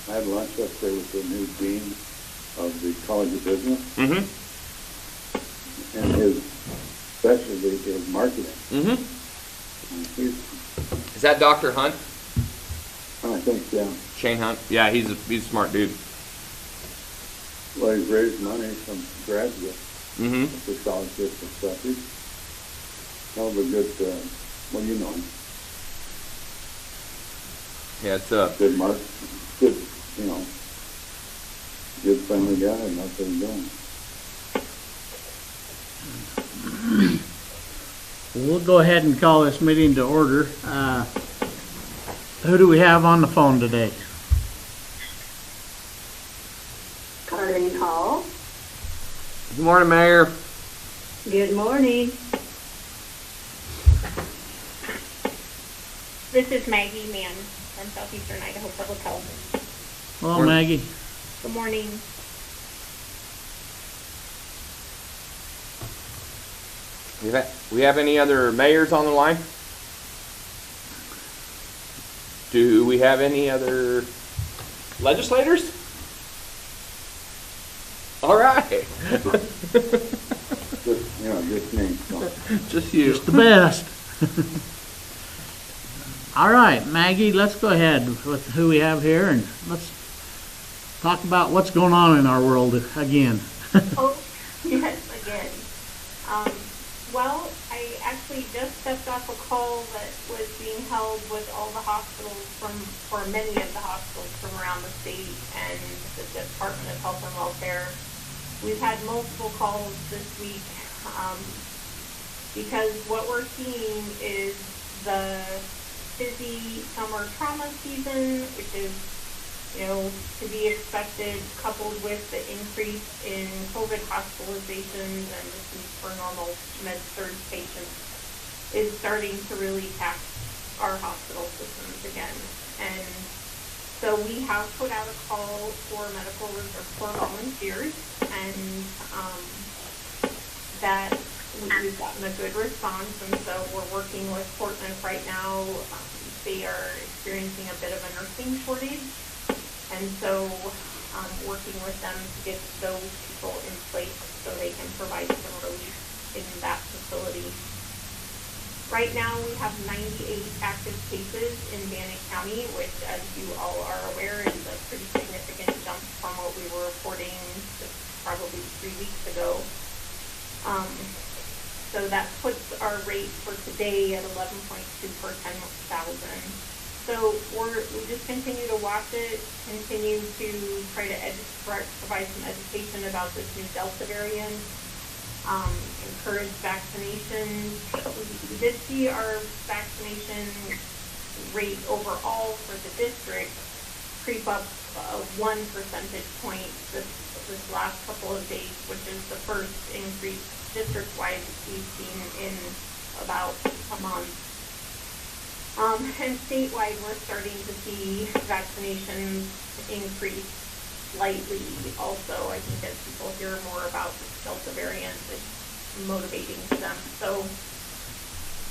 I had lunch yesterday with the new dean of the College of Business, Mm-hmm. and his specialty is marketing. Mm-hmm. And he's, Is that Dr. Hunt? I think, yeah. Shane Hunt? Yeah, he's a smart dude. Well, he's raised money from graduates Mm-hmm. for scholarships and stuff. He's kind of a good, well, you know him. Yeah, it's Good good, you know, good friendly guy, and that's what he's doing. We'll go ahead and call this meeting to order. Who do we have on the phone today? Carly Hall. Good morning, Mayor. Good morning. This is Maggie Mann from Southeastern Idaho Public Health. Hello, Morning. Maggie. Good morning. We have any other mayors on the line? Do we have any other legislators? All right. Just, you know, just me. So. Just you. Just the best. All right, Maggie, let's go ahead with who we have here, and let's talk about what's going on in our world again. Oh, yes, again. Well, I actually just stepped off a call that was being held with all the hospitals or many of the hospitals from around the state and the Department of Health and Welfare. We've had multiple calls this week because what we're seeing is the busy summer trauma season, which is, to be expected, coupled with the increase in COVID hospitalizations and the need for normal med-surg patients, is starting to really tax our hospital systems again. And so we have put out a call for medical reserve for volunteers, and that we've gotten a good response, and so we're working with Portland right now. They are experiencing a bit of a nursing shortage, and so working with them to get those people in place so they can provide some relief in that facility. Right now we have 98 active cases in Bannock County, which, as you all are aware, is a pretty significant jump from what we were reporting just probably 3 weeks ago. So that puts our rate for today at 11.2 per 10,000. So we just continue to watch it, continue to try to provide some education about this new Delta variant, encourage vaccinations. We did see our vaccination rate overall for the district creep up 1 percentage point this last couple of days, which is the first increase district-wide we've seen in about a month. And statewide, we're starting to see vaccinations increase slightly also. I think as people hear more about the Delta variant, it's motivating to them. So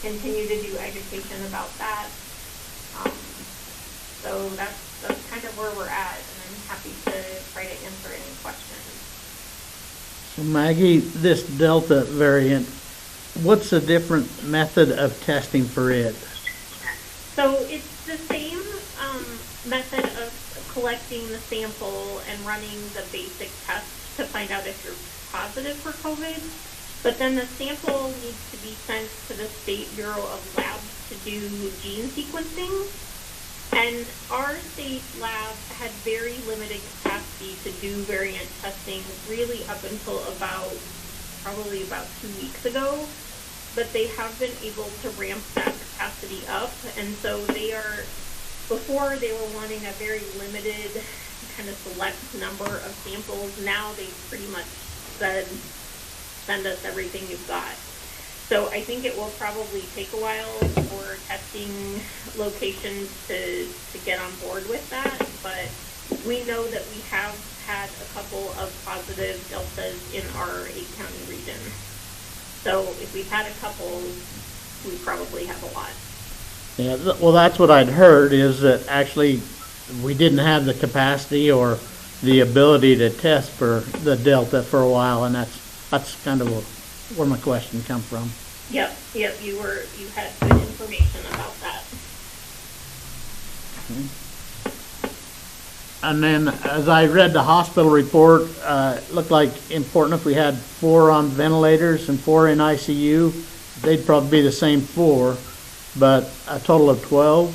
continue to do education about that. So that's kind of where we're at, and I'm happy to try to answer any questions. So Maggie, this Delta variant, what's a different method of testing for it? So it's the same method of collecting the sample and running the basic test to find out if you're positive for COVID. But then the sample needs to be sent to the State Bureau of Labs to do gene sequencing. And our state lab had very limited capacity to do variant testing really up until probably about 2 weeks ago. But they have been able to ramp that capacity up. And so before they were wanting a very limited kind of select number of samples. Now they've pretty much said, send us everything you've got. So I think it will probably take a while for testing locations to get on board with that, but we know that we have had a couple of positive deltas in our 8-county region. So if we've had a couple, we probably have a lot. Yeah, well, that's what I'd heard, is that actually we didn't have the capacity or the ability to test for the Delta for a while, and that's kind of where my question come from. Yep, you had good information about that. And then, as I read the hospital report, it looked like important if we had 4 on ventilators and 4 in ICU, they'd probably be the same 4, but a total of 12.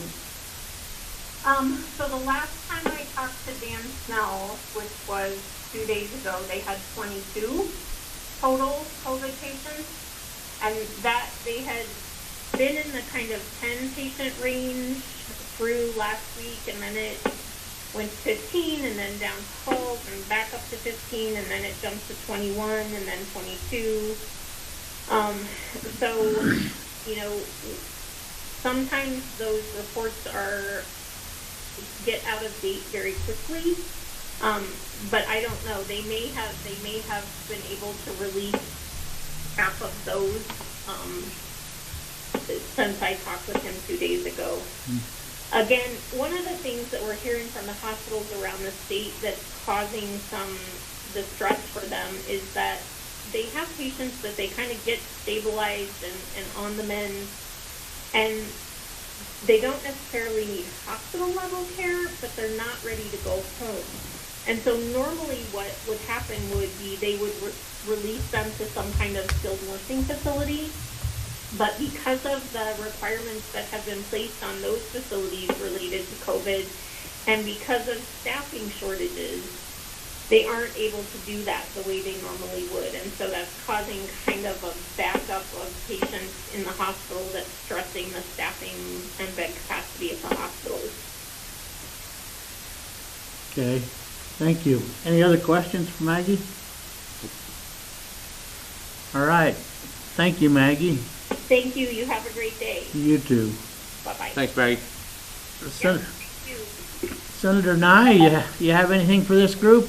So the last time I talked to Dan Snell, which was 2 days ago, they had 22 total COVID patients, and that they had been in the kind of 10 patient range through last week, and then it went to 15 and then down to 12 and back up to 15 and then it jumped to 21 and then 22. So, sometimes those reports get out of date very quickly. But I don't know. They may have been able to release half of those since I talked with him 2 days ago. Again, one of the things that we're hearing from the hospitals around the state that's causing some distress for them is that they have patients that they kind of get stabilized and on the mend, and they don't necessarily need hospital level care, but they're not ready to go home. And so normally what would happen would be they would release them to some kind of skilled nursing facility. But because of the requirements that have been placed on those facilities related to COVID, and because of staffing shortages, they aren't able to do that the way they normally would. And so that's causing kind of a backup of patients in the hospital that's stressing the staffing and bed capacity of the hospitals. Okay, thank you. Any other questions for Maggie? All right, thank you, Maggie. Thank you. You have a great day. You too. Bye-bye. Thanks, Maggie. Sen- Thank you. Senator Nye, you have anything for this group?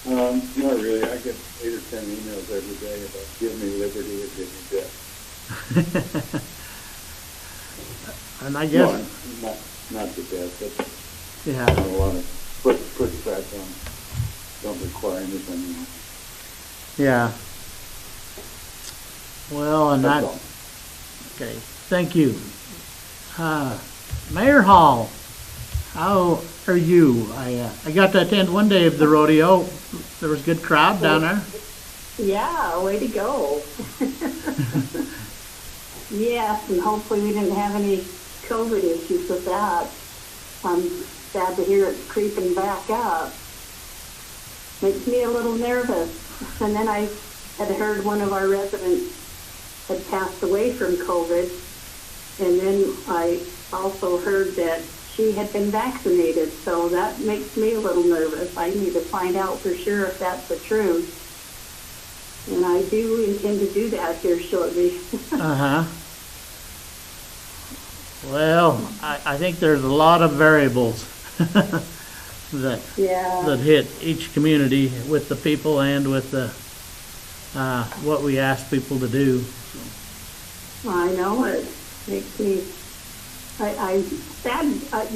Not really. I get 8 or 10 emails every day about give me liberty or give me death. And I guess, No, not the death, but yeah, I don't want to push back on. Don't require anything. yeah. Well, and That's that, all. okay, thank you. Mayor Hall, how are you? I got to attend one day of the rodeo. There was a good crowd down there. Yeah, way to go. Yes, and hopefully we didn't have any COVID issues with that. I'm sad to hear it's creeping back up. Makes me a little nervous. And then I had heard one of our residents had passed away from COVID, and then I also heard that she had been vaccinated, so that makes me a little nervous. I need to find out for sure if that's the truth. And I do intend to do that here shortly. Uh-huh. Well, I think there's a lot of variables that hit each community with the people and with the what we ask people to do. I know it makes me. I'm sad, but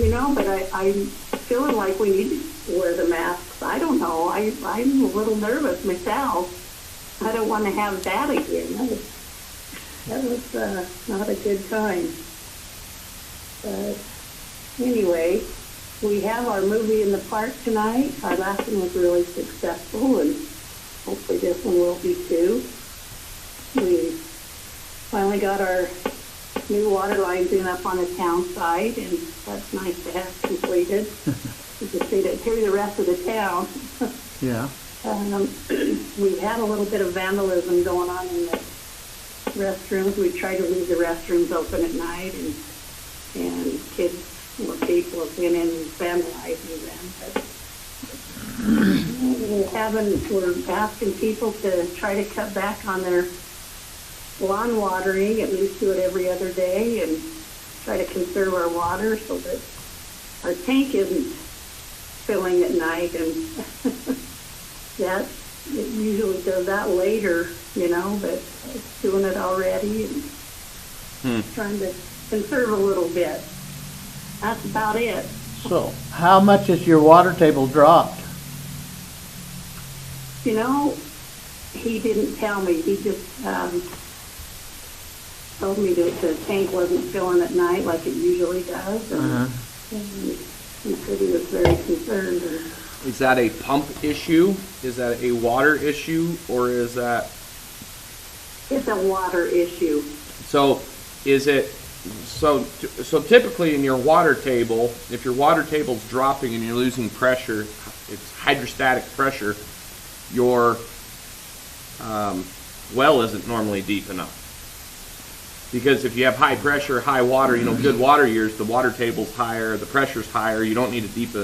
I'm feeling like we need to wear the masks. I don't know. I'm a little nervous myself. I don't want to have that again. That was not a good time. But anyway, we have our movie in the park tonight. Our last one was really successful, and hopefully this one will be too. We finally got our new water lines in up on the town side, and that's nice to have completed. We just see it through the rest of the town. Yeah. We had a little bit of vandalism going on in the restrooms. We try to leave the restrooms open at night, and kids or people have been in vandalizing them. But we're asking people to try to cut back on their lawn watering, at least do it every other day, and try to conserve our water so that our tank isn't filling at night. And it usually does that later, but it's doing it already and trying to conserve a little bit. That's about it. So, how much has your water table dropped? You know, he didn't tell me. He just told me that the tank wasn't filling at night like it usually does. And he said he was very concerned. And Is that a pump issue? Is that a water issue? Or is that... it's a water issue. So, is it... So typically in your water table, if your water table's dropping and you're losing pressure, it's hydrostatic pressure, your well isn't normally deep enough. Because if you have high pressure, high water, good water years, the water table's higher, the pressure's higher, you don't need a deep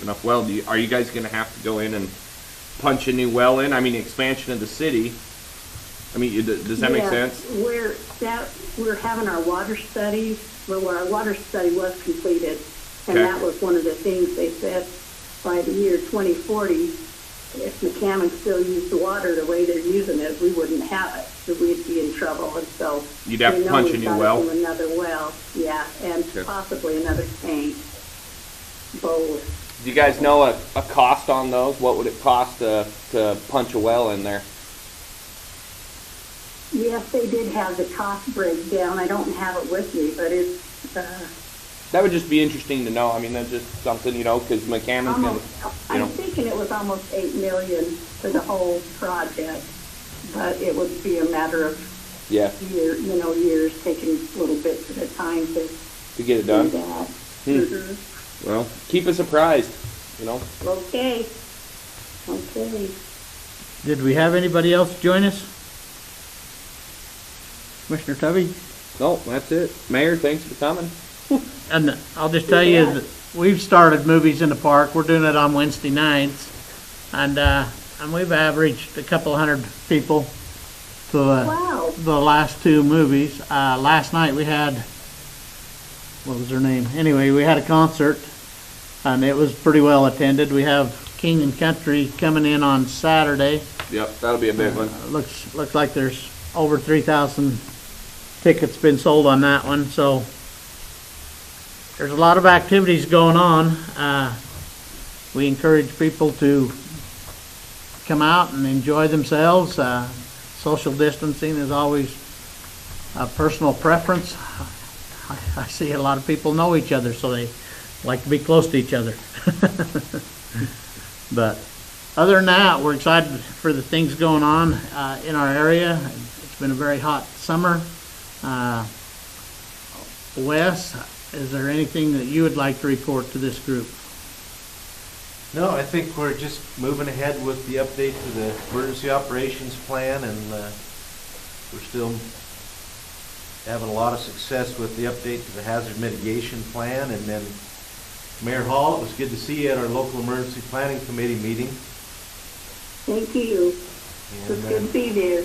enough well. Are you guys going to have to go in and punch a new well in? I mean, expansion of the city. I mean, does that make sense? We're having our water study. Well, our water study was completed, and Okay. that was one of the things they said by the year 2040, if mechanics still use the water the way they're using it, we wouldn't have it. So we'd be in trouble, and so You'd have we to know punch a we've new got to well? do another well, yeah, and Okay. possibly another tank. Both. Do you guys know a cost on those? What would it cost to punch a well in there? Yes, they did have the cost breakdown. I don't have it with me, but it's That would just be interesting to know. I mean, that's just something, because mechanics can, almost. I'm thinking it was almost $8 million for the whole project, but it would be a matter of yeah, years, taking little bits at a time to get it do done. that. Well, keep us apprised, Okay. Okay. Did we have anybody else join us? Commissioner Tubby? No, that's it. Mayor, thanks for coming. And I'll just tell you that we've started Movies in the Park. We're doing it on Wednesday nights. And we've averaged a couple hundred people to Wow. the last two movies. Last night we had, what was her name? Anyway, we had a concert, and it was pretty well attended. We have King and Country coming in on Saturday. Yep, that'll be a big one. Looks like there's over 3,000 tickets been sold on that one. So there's a lot of activities going on. We encourage people to come out and enjoy themselves. Social distancing is always a personal preference. I see a lot of people know each other, so they like to be close to each other. But other than that, we're excited for the things going on in our area. It's been a very hot summer. Wes, is there anything that you would like to report to this group? No, I think we're just moving ahead with the update to the emergency operations plan, and we're still having a lot of success with the update to the hazard mitigation plan. And then Mayor Hall, it was good to see you at our local emergency planning committee meeting. Thank you. And It's good to be there.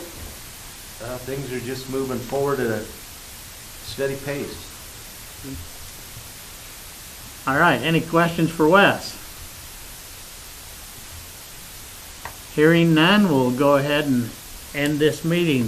things are just moving forward at a steady pace. All right, any questions for Wes? Hearing none, we'll go ahead and end this meeting.